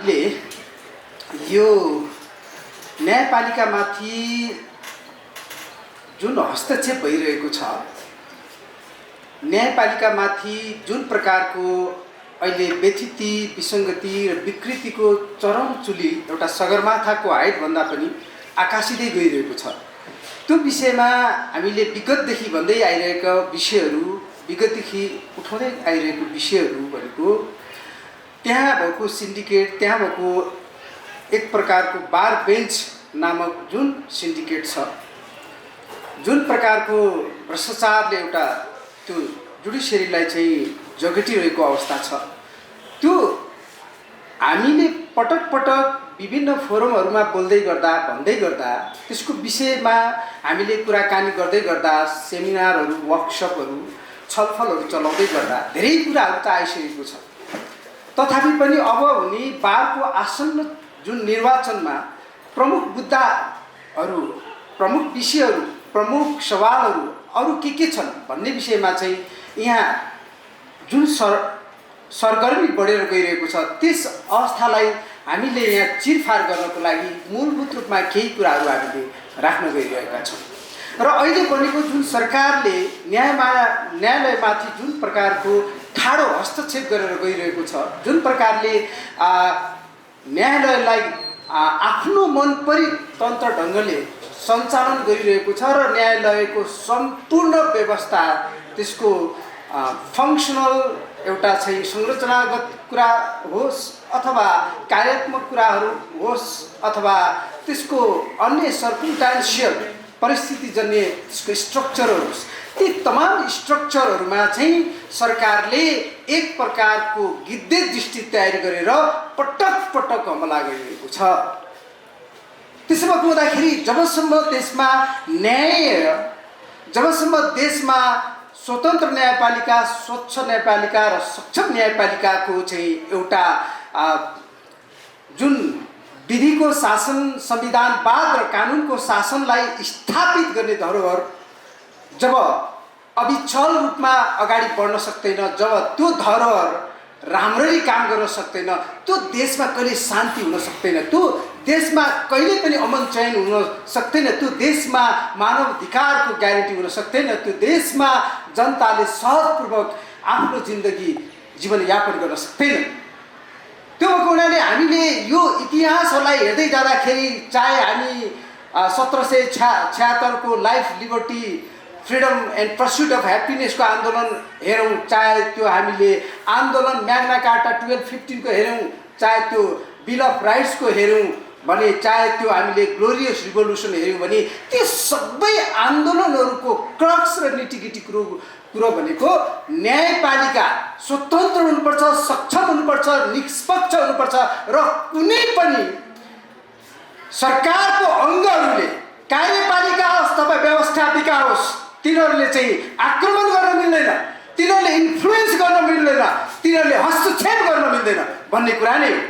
ले यो न्यायपालिकामाथि जुन हस्तक्षेप भइरहेको छ, न्यायपालिकामाथि जुन प्रकारको अहिले व्यथिति, विसङ्गति र विकृतिको चरम चुली एउटा सगरमाथाको हाइटभन्दा पनि आकाशिँदै गइरहेको छ, त्यो विषयमा हामीले विगतदेखि भन्दै आइरहेका विषयहरू, विगतदेखि उठाउँदै आइरहेको विषयहरू भनेको त्यहाँ भएको सिन्डिकेट, त्यहाँ भएको एक प्रकारको बार बेन्च नामक जुन सिन्डिकेट छ, जुन प्रकारको भ्रष्टाचारले एउटा त्यो जुडिसियरीलाई चाहिँ जगेटिरहेको अवस्था छ, त्यो हामीले पटक पटक विभिन्न फोरमहरूमा बोल्दै गर्दा भन्दै गर्दा त्यसको विषयमा हामीले कुराकानी गर्दै गर्दा सेमिनारहरू, वर्कसपहरू, छलफलहरू चलाउँदै गर्दा धेरै कुराहरू त आइसकेको छ। तथापि पनि अब हुने बारको आसन्न जुन निर्वाचनमा प्रमुख मुद्दाहरू, प्रमुख विषयहरू, प्रमुख सवालहरू अरू के छन् भन्ने विषयमा चाहिँ यहाँ जुन सरगर्मी बढेर गइरहेको छ, त्यस अवस्थालाई हामीले यहाँ चिरफार गर्नको लागि मूलभूत रूपमा केही कुराहरू हामीले राख्न गइरहेका छौँ। र अहिले बनेको जुन सरकारले न्यायालयमाथि जुन प्रकारको ठाडो हस्तक्षेप गरेर गइरहेको छ, जुन प्रकारले न्यायालयलाई आफ्नो मनपरी तन्त्र ढङ्गले सञ्चालन गरिरहेको छ र न्यायालयको सम्पूर्ण व्यवस्था, त्यसको फङ्सनल एउटा चाहिँ संरचनागत कुरा होस् अथवा कार्यात्मक कुराहरू होस् अथवा त्यसको अन्य सर्कमस्टान्सियल परिस्थितिजन्य त्यसको स्ट्रक्चरहरू होस्, ती तमाम स्ट्रक्चरहरूमा चाहिँ सरकारले एक प्रकारको गिद्धे दृष्टि तयारी गरेर पटक पटक हमला गरिरहेको छ। त्यसो भएको हुँदाखेरि जबसम्म देशमा स्वतन्त्र न्यायपालिका, स्वच्छ न्यायपालिका र सक्षम न्यायपालिकाको चाहिँ एउटा जुन विधिको शासन, संविधानवाद र कानुनको शासनलाई स्थापित गर्ने धरोहर जब अविचल रूपमा अगाडि बढ्न सक्दैन, जब त्यो धरोहर राम्ररी काम गर्न सक्दैन, त्यो देशमा कहिले शान्ति हुन सक्दैन, त्यो देशमा कहिले पनि अमन चयन हुन सक्दैन, त्यो देशमा मानव अधिकारको ग्यारेन्टी हुन सक्दैन, त्यो देशमा जनताले सहजपूर्वक आफ्नो जिन्दगी जीवनयापन गर्न सक्दैन। त्यो भएको हुनाले हामीले यो इतिहासहरूलाई हेर्दै जाँदाखेरि चाहे हामी 1776 को life, liberty, freedom and pursuit of ह्याप्पिनेसको आन्दोलन हेरौँ, चाहे त्यो हामीले आन्दोलन म्याग्ना कार्टा 1215 को हेरौँ, चाहे त्यो बिल अफ राइट्सको हेरौँ भने, चाहे त्यो हामीले ग्लोरियस रिभोल्युसन हेऱ्यौँ भने, ती सबै आन्दोलनहरूको क्रक्स र निटिगिटी कुरो भनेको न्यायपालिका स्वतन्त्र हुनुपर्छ, सक्षम हुनुपर्छ, निष्पक्ष हुनुपर्छ र कुनै पनि सरकारको अङ्गहरूले, कार्यपालिका होस् अथवा व्यवस्थापिका होस्, तिनीहरूले चाहिँ आक्रमण गर्न मिल्दैन, तिनीहरूले इन्फ्लुएन्स गर्न मिल्दैन, तिनीहरूले हस्तक्षेप गर्न मिल्दैन भन्ने कुरा नै हो।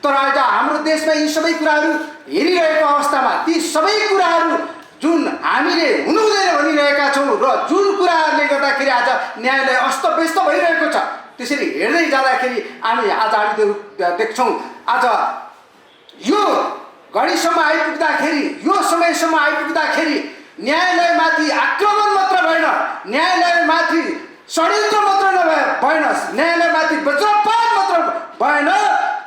तर आज हाम्रो देशमा यी सबै कुराहरू हेरिरहेको अवस्थामा ती सबै कुराहरू जुन हामीले हुनुहुँदैन भनिरहेका छौँ र जुन कुराहरूले गर्दाखेरि आज न्यायालय अस्तव्यस्त भइरहेको छ, त्यसरी हेर्दै जाँदाखेरि हामी देख्छौँ आज यो घडीसम्म आइपुग्दाखेरि, यो समयसम्म आइपुग्दाखेरि न्यायालयमाथि आक्रमण मात्र भएन, न्यायालयमाथि षड्यन्त्र मात्र भएन, न्यायालयमाथि वज्रपात मात्र भएन,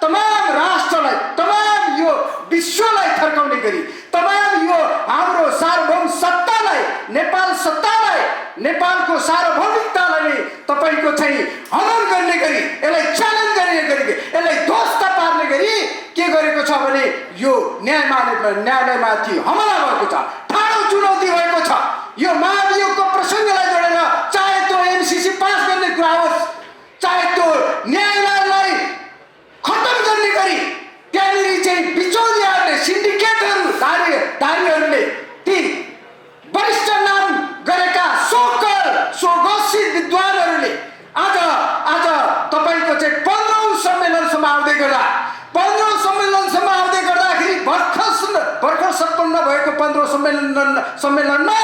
तमाम राष्ट्रलाई, तमाम यो विश्वलाई थर्काउने गरी, तमाम यो हाम्रो सार्वभौम सत्तालाई, नेपाल सत्तालाई, नेपालको सार्वभौमिकतालाई तपाईँको चाहिँ हनन गर्ने गरी, यसलाई च्यालेन्ज गर्ने गरी, यसलाई ध्वस्त पार्ने गरी के गरेको छ भने यो न्यायालयमाथि हमला भएको छ, ठाडो चुनौती भएको छ। यो महाभियोगको प्रसङ्गलाई जोडेर चाहे त्यो एमसिसी पास गर्ने कुरा होस्, चाहे त्यो न्यायालयलाई खत्तम गर्ने गरी त्यहाँनिर चाहिँ बिचौलियाहरूले, सिन्डिकेटहरू, धारीहरूले, ती वरिष्ठ नाम गरेका स्वघोषित विद्वानहरूले आज तपाईँको चाहिँ 15औं सम्मेलनसम्म आउँदै गर्दाखेरि भर्खर सम्पन्न भएको 15औं सम्मेलनमा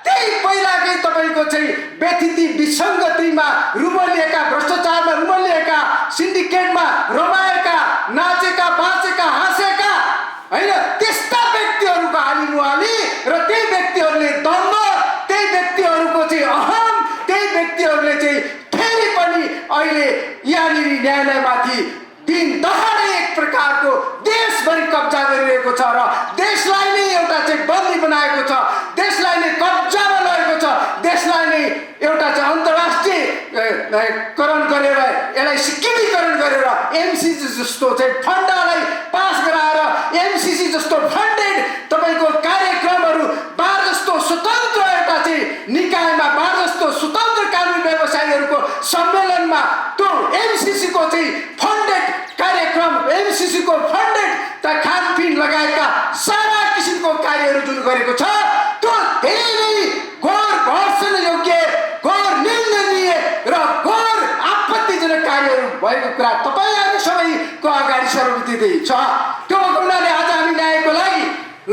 त्यही पहिलाकै तपाईँको तपाईँको चाहिँ व्यथिति विसङ्गतिमा रुमलिएका, भ्रष्टाचारमा रुमलिएका, सिन्डिकेटमा रमाएका, नाचेका, बाँचेका, हाँसेका होइन, त्यस्ता व्यक्तिहरूको हालिमुहाली र त्यही व्यक्तिहरूले दम्भ, त्यही व्यक्तिहरूको चाहिँ अहम, त्यही व्यक्तिहरूले चाहिँ फेरि पनि अहिले यहाँनिर न्यायालयमाथि दिन दहाडे एक प्रकारको देशभरि कब्जा गरिरहेको छ र देशलाई नै एउटा चाहिँ बन्दी बनाएको छ, देशलाई नै कब्जामा लगेको छ, देशलाई नै एउटा चाहिँ अन्तर्राष्ट्रियकरण गरेर यसलाई सिक्किमीकरण गरेर एमसिसी जस्तो चाहिँ फन्डालाई पास गराएर एमसिसी जस्तो फन्डेड तपाईँको कार्यक्रमहरू बार जस्तो स्वतन्त्र एउटा चाहिँ निकायमा, बार जस्तो स्वतन्त्र कानुन व्यवसायीहरूको सम्मेलनमा त्यो एमसिसीको चाहिँ फन्डेड कार्यक्रम, एमसिसीको फन्डेड त खानपिन लगायतका सारा किसिमको कार्यहरू जुन गरेको छ त्यो धेरै नै घोर भर्सन योग्य, घोर निन्दनीय र घोर आपत्तिजनक कार्यहरू भएको कुरा तपाईँ हामी सबैको अगाडि सर्वविदितै छ। त्यो हुनाले आज हामी न्यायको लागि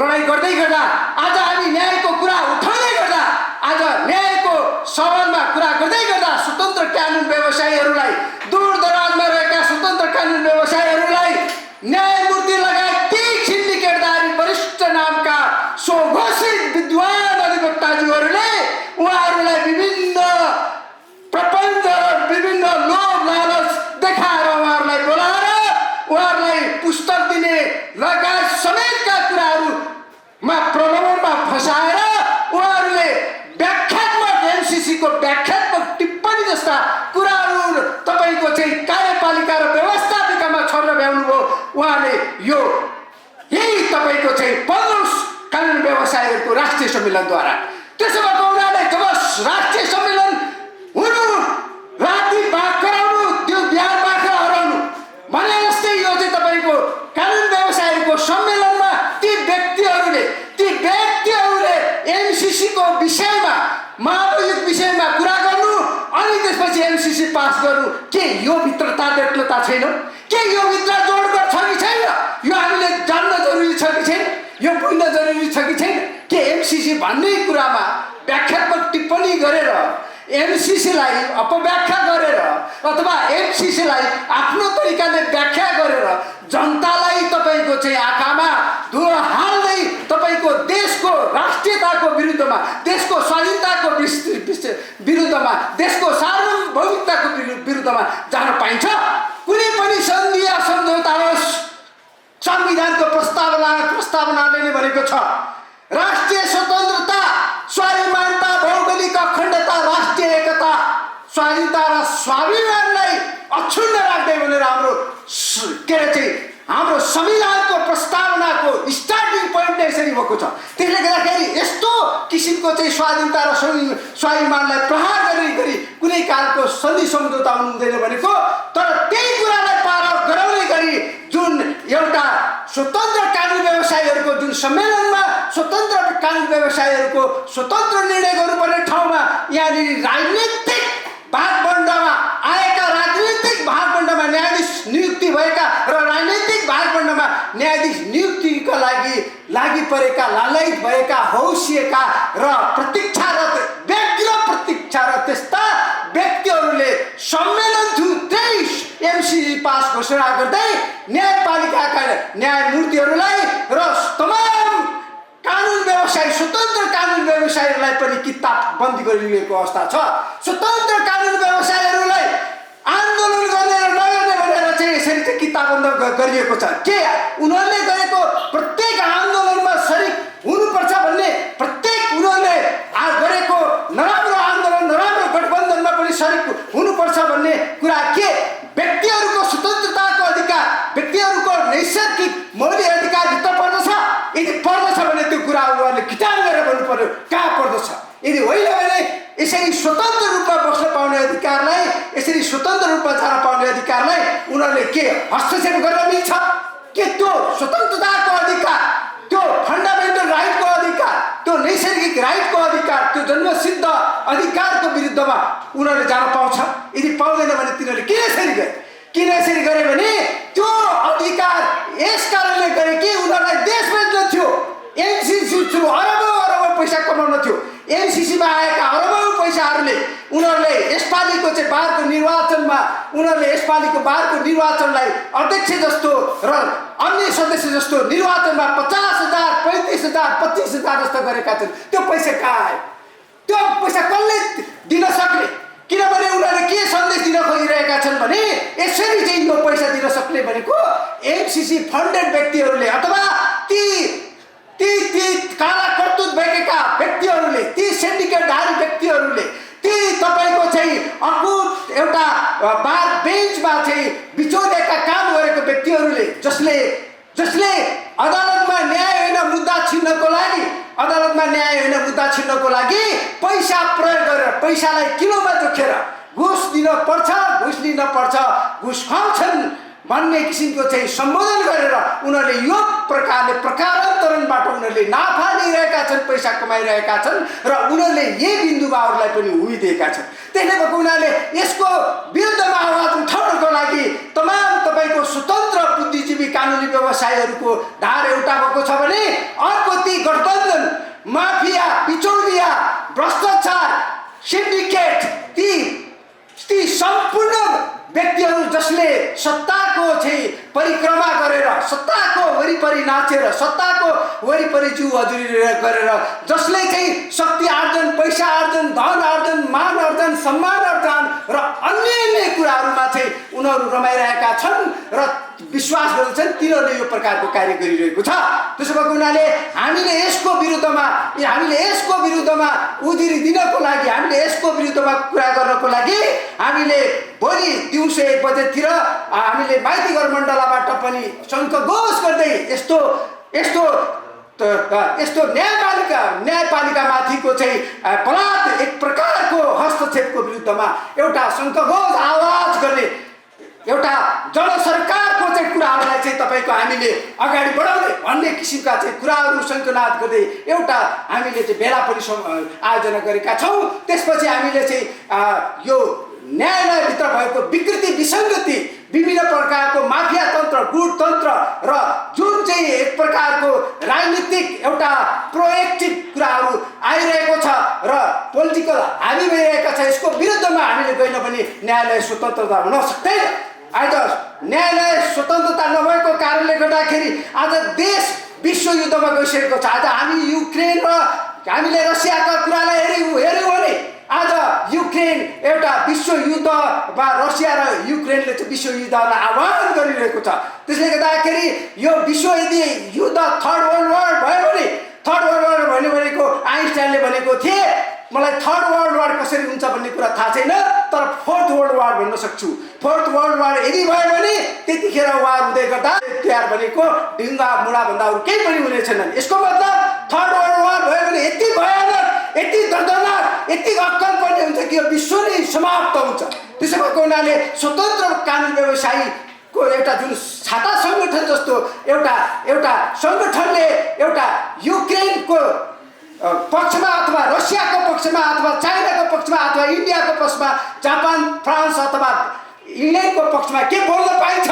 लडाइँ गर्दै गर्दा, आज हामी न्यायको कुरा उठाउँदै गर्दा, आज न्यायको सवालमा कुरा गर्दै गर्दा स्वतन्त्र कानुन व्यवसायीहरूलाई, दूर दराजमा रहेका स्वतन्त्र कानुन व्यवसायीहरूलाई न्यायमूर्ति लगायत ती सिन्डिकेटदारी वरिष्ठ नामका स्वघोषित विद्वान अधिवक्ताज्यूहरूले उहाँहरूलाई विभिन्न प्रपञ्च र विभिन्न लोभ लालच देखाएर उहाँहरूलाई बोलाएर उहाँहरूलाई पुस्तक दिने लगायत समेतका कुराहरूमा प्रलोभनमा फसाएर उहाँहरूले व्याख्यात्मक एमसिसीको व्याख्यात्मक टिप्पणी जस्ता कुराहरू तपाईँको चाहिँ कार्यपालिका र व्यवस्थापिकामा छर्न भ्याउनुभयो उहाँले। यो यही तपाईँको चाहिँ 15औं कानुन व्यवसायीहरूको राष्ट्रिय सम्मेलनद्वारा। त्यसो भएको हुनाले जब राष्ट्रिय सम्मेलन हुनु, राति बाघ कराउनु, त्यो बिहान बाख्रा हराउनु भने जस्तै यो चाहिँ तपाईँको कानुन व्यवसायीहरूको सम्मेलनमा ती व्यक्तिहरूले एमसिसीको विषयमा, महाभियोग विषयमा कुरा गर्नु अनि त्यसपछि एमसिसी पास गर्नु। के यो भित्रता व्यक्तता छैन? के यो भित्र जोडगढ छ कि छैन? यो हामीले जान्न जरुरी छ कि छैन? यो बुझ्न जरुरी छ कि छैन? के एमसिसी भन्ने कुरामा व्याख्यात्मक टिप्पणी गरेर, एमसिसीलाई अपव्याख्या गरेर अथवा एमसिसीलाई आफ्नो तरिकाले व्याख्या गरेर जनतालाई तपाईँको चाहिँ आँखामा धुलो हाल्दै तपाईँको देशको राष्ट्रियताको विरुद्धमा, देशको स्वाधीनताको विरुद्धमा, देशको सार्वभौमिकताको विरुद्धमा जान पाइन्छ? कुनै पनि सन्धि या सम्झौता होस्, संविधानको प्रस्तावनाले नै भनेको छ राष्ट्रिय स्वतन्त्रता, स्वाभिमानता, भौगोलिक अखण्डता, राष्ट्रिय एकता, स्वाधीनता र स्वाभिमानलाई अक्षुण्ण राख्दै भनेर हाम्रो के अरे चाहिँ हाम्रो संविधानको प्रस्तावनाको स्टार्टिङ पोइन्ट नै यसरी भएको छ। त्यसले गर्दाखेरि यस्तो किसिमको चाहिँ स्वाधीनता र स्वाभिमानलाई प्रहार गरी कुनै कालको सन्धि सम्झौता हुनु हुँदैन भनेको। तर त्यही कुरालाई पार गराउने गरी जुन एउटा स्वतन्त्र कानुन व्यवसायीहरूको जुन सम्मेलनमा स्वतन्त्र कानुन व्यवसायीहरूको स्वतन्त्र निर्णय गर्नुपर्ने ठाउँमा यहाँनिर राजनीतिक भागबण्डामा आएका, राजनीतिक भागबण्डामा न्यायाधीश नियुक्ति भएका र राजनीतिक भागबण्डामा न्यायाधीश नियुक्तिका लागि परेका, लालयित भएका, हौसिएका र प्रतीक्षारत त्यस्ता व्यक्तिहरूले सम्मेलन 23 एमसिसी पास घोषणा गर्दै न्यायपालिकाका न्यायमूर्तिहरूलाई र तमाम कानुन व्यवसायी, स्वतन्त्र कानुन व्यवसायीहरूलाई पनि किताब बन्दी गरिरहेको अवस्था छ। स्वतन्त्र कानुन व्यवसायीहरूलाई आन्दोलन गर्ने र नगर्ने भनेर चाहिँ यसरी चाहिँ किताबबन्द गरिएको छ। के उनीहरूले गरेको प्रत्येक आन्दोलनमा सरिक हुनुपर्छ भन्ने, प्रत्येक उनीहरूले गरेको नराम्रो आन्दोलन, नराम्रो गठबन्धनमा पनि सरिक हुनुपर्छ भन्ने कुरा के व्यक्तिहरूको स्वतन्त्रताको अधिकार, व्यक्तिहरूको नैसर्गिक मौलिक अधिकार भित्र पर्दछ? यदि पर्दछ भने त्यो कुरा उनीहरूले किताब गरेर भन्नु पर्यो कहाँ पर्दछ। यदि होइन भने यसरी स्वतन्त्र रूपमा बस्न पाउने अधिकारलाई, यसरी स्वतन्त्र रूपमा जान पाउने अधिकारलाई उनीहरूले के हस्तक्षेप गर्न मिल्छ? के त्यो स्वतन्त्रताको अधिकार, त्यो फन्डामेन्टल राइटको अधिकार, त्यो नैसर्गिक राइटको अधिकार, त्यो जन्मसिद्ध अधिकारको विरुद्धमा उनीहरूले जान पाउँछ? यदि पाउँदैन भने तिनीहरूले किन यसरी गरे भने त्यो अधिकार यस कारणले गरे कि उनीहरूलाई देश बेच्न थियो। एमसिसी थ्रु अरबौं पैसा कमाउन थियो। एमसिसीमा आएका अरबौं पैसाहरूले उनीहरूले यसपालिको चाहिँ बारको निर्वाचनमा उनीहरूले यसपालिको बारको निर्वाचनलाई अध्यक्ष जस्तो र अन्य सदस्य जस्तो निर्वाचनमा 50,000 35,000 25,000 जस्तो गरेका छन्। त्यो पैसा कहाँ आयो? त्यो पैसा कसले दिन सक्ने? किनभने उनीहरूले के सन्देश दिन खोजिरहेका छन् भने यसरी चाहिँ यो पैसा दिन सक्ने भनेको एमसीसी फन्डेड व्यक्तिहरूले अथवा ती ती ती काला करतुत भएका व्यक्तिहरूले, ती सिन्डिकेटधारी व्यक्तिहरूले, ती तपाईँको चाहिँ अकुत एउटा बार बेन्चमा चाहिँ बिचौलियाका काम गरेको व्यक्तिहरूले जसले अदालतमा न्याय होइन मुद्दा छिन्नको लागि अदालतमा न्याय होइन मुद्दा छिन्नको लागि पैसा प्रयोग गरेर पैसालाई किलोमा जोखेर घुस दिन पर्छ, घुस लिन पर्छ, घुस खुवाउँछन् भन्ने किसिमको चाहिँ सम्बोधन गरेर उनीहरूले यो प्रकारले प्रकारान्तरणबाट उनीहरूले नाफा लिइरहेका छन्, पैसा कमाइरहेका छन् र उनीहरूले यही बिन्दुमाहरूलाई पनि हुइदिएका छन्। त्यसले गर्दा उनीहरूले यसको विरुद्धमा आवाज उठाउनको लागि तमाम तपाईँको स्वतन्त्र बुद्धिजीवी कानुनी व्यवसायीहरूको धार एउटा भएको छ भने अर्को ती गठबन्धन माफिया, बिचौलिया, भ्रष्टाचार, सिन्डिकेट, ती सम्पूर्ण व्यक्तिहरू जसले सत्ताको चाहिँ परिक्रमा गरेर सत्ताको वरिपरि नाचेर सत्ताको वरिपरि जिउ हजुरी गरेर जसले चाहिँ शक्ति आर्जन, पैसा आर्जन, धन आर्जन, मान आर्जन, सम्मान आर्जन र अन्य कुराहरूमा चाहिँ उनीहरू रमाइरहेका छन् र विश्वास गर्छन् तिनीहरूले यो प्रकारको कार्य गरिरहेको छ। त्यसो भए उनीहरूले हामीले यसको विरुद्धमा उजुरी दिनको लागि, हामीले यसको विरुद्धमा कुरा गर्नको लागि हामीले भोलि दिउँसो 1 बजेतिर हामीले माइतीघर मण्डलाबाट पनि शङ्खघोष गर्दै यस्तो न्यायपालिकामाथिको चाहिँ बलात् एक प्रकारको हस्तक्षेपको विरुद्धमा एउटा शङ्खघोष आवाज गर्ने एउटा जनसरकारको चाहिँ कुराहरूलाई चाहिँ तपाईँको हामीले अगाडि बढाउने भन्ने किसिमका चाहिँ कुराहरू सङ्कनाद गर्दै एउटा हामीले चाहिँ भेला पनि आयोजना गरेका छौँ। त्यसपछि हामीले चाहिँ यो न्यायालयभित्र भएको विकृति विसङ्गति, विभिन्न प्रकारको माफिया तन्त्र, गुटतन्त्र र जुन चाहिँ एक प्रकारको राजनीतिक एउटा प्रोएक्टिभ कुराहरू आइरहेको छ र पोलिटिकल हाबी भइरहेको छ, यसको विरुद्धमा हामीले गएन भने न्यायालय स्वतन्त्रता हुन सक्दैन। आज न्यायालय स्वतन्त्रता नभएको कारणले गर्दाखेरि आज देश विश्वयुद्धमा गइसकेको छ। आज हामी युक्रेन र हामीले रसियाका कुरालाई हेऱ्यौँ भने आज युक्रेन एउटा विश्वयुद्ध वा रसिया र युक्रेनले चाहिँ विश्वयुद्धलाई आह्वान गरिरहेको छ। त्यसले गर्दाखेरि यो विश्व यदि युद्ध थर्ड वर्ल्ड वार भयो भने, थर्ड वर्ल्ड वार भन्ने भनेको आइन्स्टाइनले भनेको थिए, मलाई थर्ड वर्ल्ड वार कसरी हुन्छ भन्ने कुरा थाहा छैन तर फोर्थ वर्ल्ड वार भन्न सक्छु। फोर्थ वर्ल्ड वार यदि भयो भने त्यतिखेर वार हुँदै गर्दा तयार भनेको ढिङ्गा मुढाभन्दा अरू केही पनि हुने छैनन्। यसको मतलब थर्ड वर्ल्ड वार भयो भने यति भयानक, यति दर्दनाक, यति अक्कल पर्ने हुन्छ कि यो विश्व नै समाप्त हुन्छ। त्यसो भएको हुनाले स्वतन्त्र कानुन व्यवसायीको एउटा जुन छाता सङ्गठन जस्तो एउटा सङ्गठनले एउटा युक्रेनको पक्षमा अथवा रसियाको पक्षमा अथवा चाइनाको पक्षमा अथवा इन्डियाको पक्षमा, जापान, फ्रान्स अथवा इङ्ल्यान्डको पक्षमा के बोल्न पाइन्छ?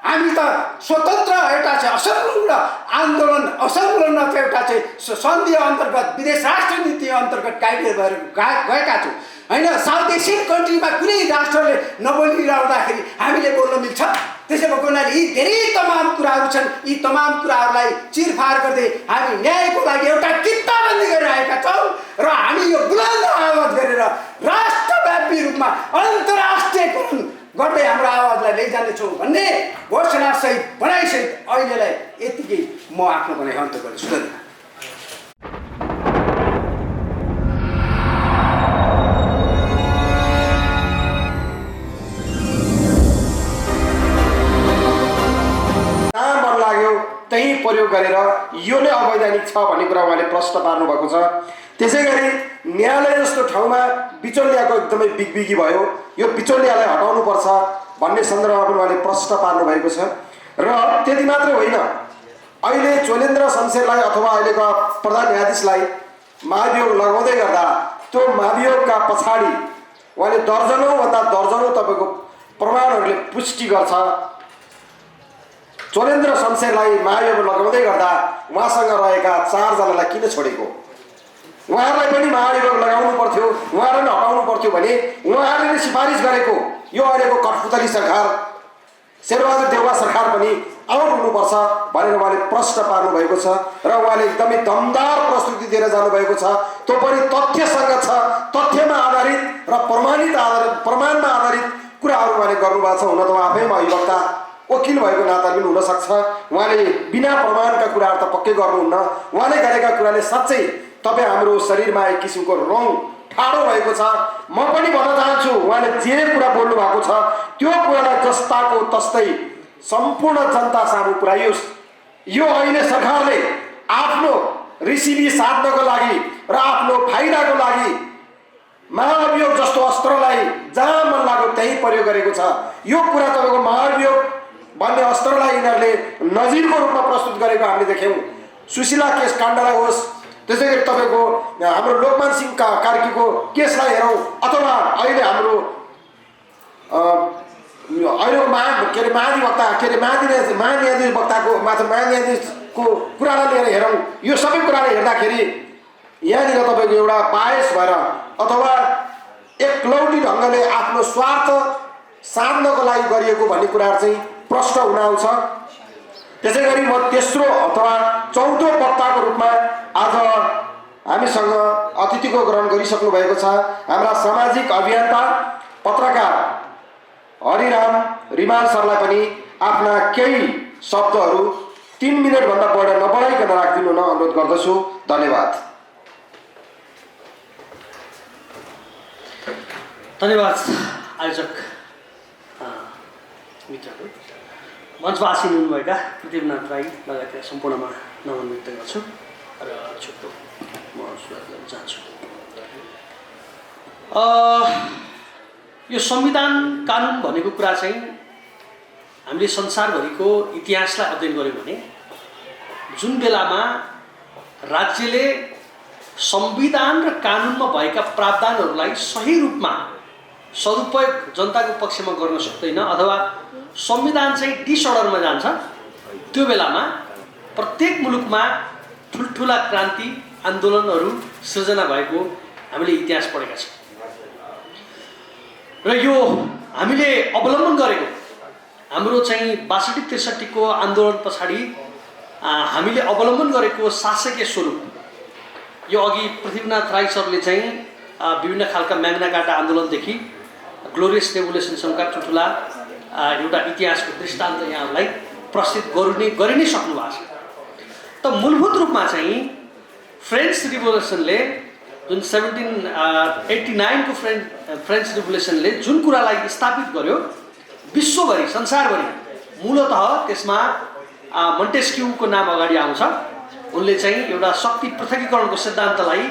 हामी त स्वतन्त्र एउटा चाहिँ असंलग्न आन्दोलन, असंलग्न एउटा चाहिँ सन्धि अन्तर्गत विदेश राष्ट्र नीति अन्तर्गत गाइड भएर गएका छौँ होइन। साउथ एसियन कन्ट्रीमा कुनै राष्ट्रले नबोलिरहँदाखेरि हामीले बोल्न मिल्छ। त्यसै भएको हुनाले यी धेरै तमाम कुराहरू छन्। यी तमाम कुराहरूलाई चिरफार गर्दै हामी न्यायको लागि एउटा किताबन्दी गरिरहेका छौँ र हामी यो बुलन्द आवाज गरेर राष्ट्रव्यापी रूपमा अन्तर्राष्ट्रियकरण गर्दै हाम्रो आवाजलाई लैजानेछौँ भन्ने घोषणासहित भनाइसहित अहिलेलाई यतिकै म आफ्नो भनाइ अन्त गर्छु। धन्यवाद। त्यही प्रयोग गरेर यो नै अवैधानिक छ भन्ने कुरा उहाँले प्रश्न पार्नु भएको छ। त्यसै गरी न्यायालय जस्तो ठाउँमा बिचौलियाको एकदमै बिगबिगी भयो, यो बिचौलियालाई हटाउनुपर्छ भन्ने सन्दर्भमा पनि उहाँले प्रश्न पार्नु भएको छ। र त्यति मात्रै होइन, अहिले ज्वलेन्द्र शमशेरलाई अथवा अहिलेका प्रधान न्यायाधीशलाई महाभियोग लगाउँदै गर्दा त्यो महाभियोगका पछाडि उहाँले दर्जनौँ तपाईँको प्रमाणहरूले पुष्टि गर्छ। ज्वलेन्द्र शमशेरलाई महाभियोग लगाउँदै गर्दा उहाँसँग रहेका 4 जनालाई किन छोडेको? उहाँहरूलाई पनि महाधियोग लगाउनु पर्थ्यो, उहाँहरूलाई हटाउनु पर्थ्यो भने उहाँहरूले सिफारिस गरेको यो अहिलेको कठपुतली सरकार शेरबहादुर देउवा सरकार पनि आउट हुनुपर्छ भनेर उहाँले प्रश्न पार्नु भएको छ र उहाँले एकदमै दमदार प्रस्तुति दिएर जानुभएको छ। त्यो पनि तथ्यसँग छ, तथ्यमा आधारित र प्रमाणमा आधारित कुराहरू उहाँले गर्नुभएको छ। हुन त उहाँ आफैमा अधिवक्ता वकिल भएको नाता पनि हुनसक्छ, उहाँले बिना प्रमाणका कुराहरू त पक्कै गर्नुहुन्न। उहाँले गरेका कुराले साँच्चै तपाईँ हाम्रो शरीरमा एक किसिमको रङ ठाडो भएको छ। म पनि भन्न चाहन्छु उहाँले जे कुरा बोल्नु भएको छ त्यो कुरालाई जस्ताको तस्तै सम्पूर्ण जनता सामु पुर्याइयोस्। यो अहिले सरकारले आफ्नो रिसिभी साध्नको लागि र आफ्नो फाइदाको लागि महाभियोग जस्तो अस्त्रलाई जहाँ मन लाग्यो त्यहीँ प्रयोग गरेको छ। यो कुरा तपाईँको महाभियोग भन्ने अस्त्रलाई यिनीहरूले नजिरको रूपमा प्रस्तुत गरेको हामीले देख्यौँ। सुशीला केस काण्डलाई होस्, त्यसै गरी तपाईँको हाम्रो लोकमान सिंह कार्कीको केसलाई हेरौँ, अथवा अहिले हाम्रो अहिलेको महान्यायाधीशको कुरालाई लिएर हेरौँ। यो सबै कुराले हेर्दाखेरि यहाँनिर तपाईँको एउटा बायस भएर अथवा एकलौटी ढङ्गले आफ्नो स्वार्थ साध्नको लागि गरिएको भन्ने कुराहरू चाहिँ प्रश्न हुन आउँछ। त्यसै गरी म तेस्रो अथवा चौथो वक्ताको रूपमा आज हामीसँग अतिथिको ग्रहण गरिसक्नु भएको छ हाम्रा सामाजिक अभियन्ता पत्रकार हरिराम रिमाल सरलाई पनि आफ्ना केही शब्दहरू 3 मिनटभन्दा बढी नबढाइकन राखिदिनु हुन अनुरोध गर्दछु। धन्यवाद। धन्यवाद आयोजक मित्रहरू, मञ्चमा आसीन हुनुभएका पृथ्वीनाथ राई लगायतका सम्पूर्णमा नमन व्यक्त गर्छु र छुट्टो म सुरुवात गर्न चाहन्छु। यो संविधान कानुन भनेको कुरा चाहिँ हामीले संसारभरिको इतिहासलाई अध्ययन गऱ्यौँ भने जुन बेलामा राज्यले संविधान र कानुनमा भएका प्रावधानहरूलाई सही रूपमा सदुपयोग जनताको पक्षमा गर्न सक्दैन अथवा संविधान चाहिँ डिसअर्डरमा जान्छ, त्यो बेलामा प्रत्येक मुलुकमा ठुल्ठुला क्रान्ति आन्दोलनहरू सृजना भएको हामीले इतिहास पढेका छौँ। र यो हामीले अवलम्बन गरेको हाम्रो चाहिँ 62-63 को आन्दोलन पछाडि हामीले अवलम्बन गरेको शासकीय स्वरूप, यो अघि पृथ्वीनाथ राई सरले चाहिँ विभिन्न खालका म्याग्ना कार्टा आन्दोलनदेखि ग्लोरियस रेभोल्युसनसम्मका ठुल्ठुला एउटा इतिहासको दृष्टान्त यहाँहरूलाई प्रस्तुत गरि नै सक्नु भएको छ। त मूलभूत रूपमा चाहिँ फ्रेन्च रिभोल्युसनले जुन 1789 को फ्रेन्च रिभोल्युसनले जुन कुरालाई स्थापित गर्यो विश्वभरि संसारभरि, मूलतः त्यसमा मोन्टेस्क्यूको नाम अगाडि आउँछ। उनले चाहिँ एउटा शक्ति पृथकीकरणको सिद्धान्तलाई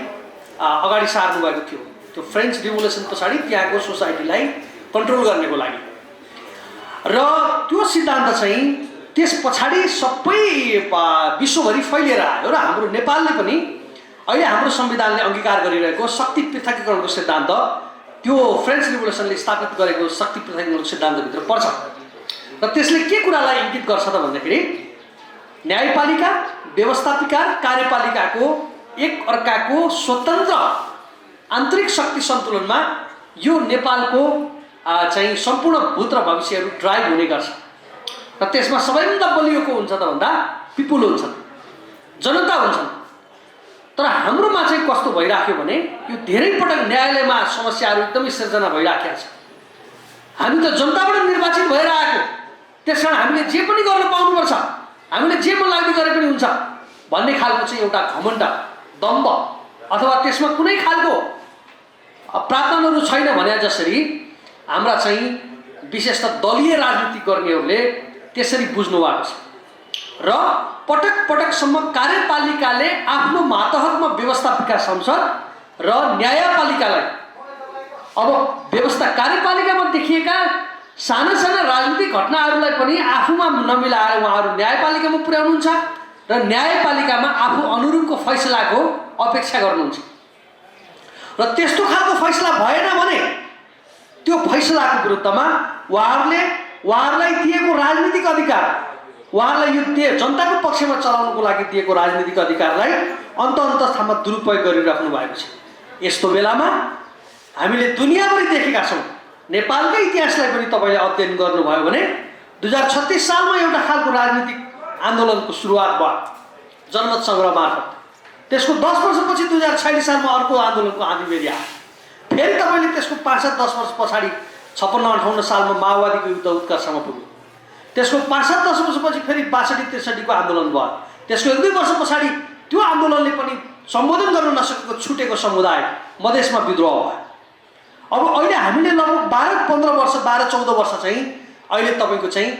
अगाडि सार्नु भएको थियो। त्यो फ्रेन्च रिभोल्युसन पछाडि त्यहाँको सोसाइटीलाई कन्ट्रोल गर्नको लागि, र त्यो सिद्धान्त चाहिँ त्यस पछाडि सबै विश्वभरि फैलिएर आयो। र हाम्रो नेपालले पनि अहिले हाम्रो संविधानले अङ्गीकार गरिरहेको शक्ति पृथकीकरणको सिद्धान्त त्यो फ्रेन्च रिभोल्युसनले स्थापित गरेको शक्ति पृथकीकरणको सिद्धान्तभित्र पर्छ। र त्यसले के कुरालाई इङ्गित गर्छ त भन्दाखेरि न्यायपालिका, व्यवस्थापिका, कार्यपालिकाको एक अर्काको स्वतन्त्र आन्तरिक शक्ति सन्तुलनमा यो नेपालको चाहिँ सम्पूर्ण भूत र भविष्यहरू ड्राइभ हुने गर्छ। र त्यसमा सबैभन्दा बलियोको हुन्छ त भन्दा पिपुल हुन्छन्, जनता हुन्छन्। तर हाम्रोमा चाहिँ कस्तो भइराख्यो भने यो धेरै पटक न्यायालयमा समस्याहरू एकदमै सिर्जना भइराखेको छ। हामी त जनताबाट निर्वाचित भएर आएको, त्यसकारण हामीले जे पनि गर्न पाउनुपर्छ, हामीले जे मन लाग्ने गरे पनि हुन्छ भन्ने खालको चाहिँ एउटा घमण्ड, दम्भ अथवा त्यसमा कुनै खालको प्रावधानहरू छैन भने जसरी हाम्रा चाहिँ विशेषतः दलीय राजनीति गर्नेहरूले त्यसरी बुझ्नु भएको छ। र पटक पटकसम्म कार्यपालिकाले आफ्नो मातहतमा व्यवस्थापिका संसद र न्यायपालिकालाई, अब व्यवस्था कार्यपालिकामा देखिएका साना साना राजनीतिक घटनाहरूलाई पनि आफूमा नमिलाएर उहाँहरू न्यायपालिकामा पुर्याउनुहुन्छ र न्यायपालिकामा आफू अनुरूपको फैसलाको अपेक्षा गर्नुहुन्छ। र त्यस्तो खालको फैसला भएन भने त्यो फैसलाको विरुद्धमा उहाँहरूलाई दिएको राजनीतिक अधिकार, उहाँहरूलाई यो जनताको पक्षमा चलाउनको लागि दिएको राजनीतिक अधिकारलाई अन्त ठाउँमा दुरुपयोग गरिराख्नु भएको छ। यस्तो बेलामा हामीले दुनियाँभरि देखेका छौँ, नेपालकै इतिहासलाई पनि तपाईँले अध्ययन गर्नुभयो भने 2036 सालमा एउटा खालको राजनीतिक आन्दोलनको सुरुवात भयो जनमत सङ्ग्रह मार्फत। त्यसको 10 वर्षपछि 2046 सालमा अर्को आन्दोलनको आँधीबेहरी आयो। फेरि तपाईँले त्यसको 5-7-10 वर्ष पछाडि 56-58 सालमा माओवादीको युद्ध उत्कर्षमा पुग्यो। त्यसको 5-7-10 वर्षपछि फेरि 62-63 को आन्दोलन भयो। त्यसको 1-2 वर्ष पछाडि त्यो आन्दोलनले पनि सम्बोधन गर्न नसकेको छुटेको समुदाय मधेसमा विद्रोह भयो। अब अहिले हामीले लगभग 12-15 वर्ष 12-14 वर्ष चाहिँ अहिले तपाईँको चाहिँ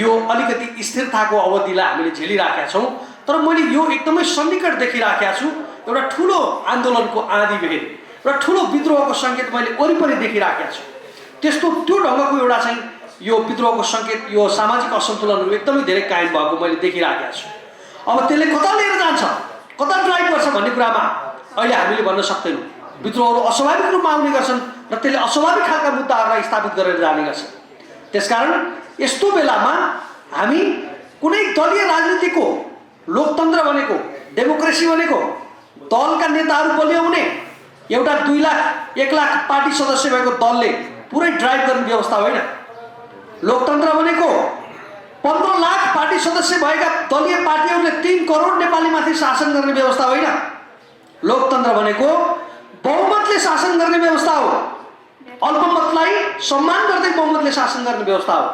यो अलिकति स्थिरताको अवधिलाई हामीले झेलिराखेका छौँ। तर मैले यो एकदमै सन्निकट देखिराखेका छु। एउटा ठुलो आन्दोलनको आँधीबेहरी, एउटा ठुलो विद्रोहको सङ्केत मैले वरिपरि देखिराखेका छु। त्यस्तो त्यो ढङ्गको एउटा चाहिँ यो विद्रोहको सङ्केत, यो सामाजिक असन्तुलनहरू एकदमै धेरै कायम भएको मैले देखिराखेका छु। अब त्यसले कता लिएर जान्छ, कता ड्राइभ गर्छ भन्ने कुरामा अहिले हामीले भन्न सक्दैनौँ। विद्रोहहरू अस्वाभाविक रूपमा आउने गर्छन् र त्यसले अस्वाभाविक खालका मुद्दाहरूलाई स्थापित गरेर जाने गर्छ। त्यसकारण यस्तो बेलामा हामी कुनै दलीय राजनीतिको, लोकतन्त्र भनेको, डेमोक्रेसी भनेको दलका नेताहरू बलियाउने, एउटा 2 लाख 1 लाख पार्टी सदस्य भएको दलले पुरै ड्राइभ गर्ने व्यवस्था होइन। लोकतन्त्र भनेको 15 लाख पार्टी सदस्य भएका दलीय पार्टीहरूले 3 करोड नेपालीमाथि शासन गर्ने व्यवस्था होइन। लोकतन्त्र भनेको बहुमतले शासन गर्ने व्यवस्था हो। अल्पमतलाई सम्मान गर्दै बहुमतले शासन गर्ने व्यवस्था हो।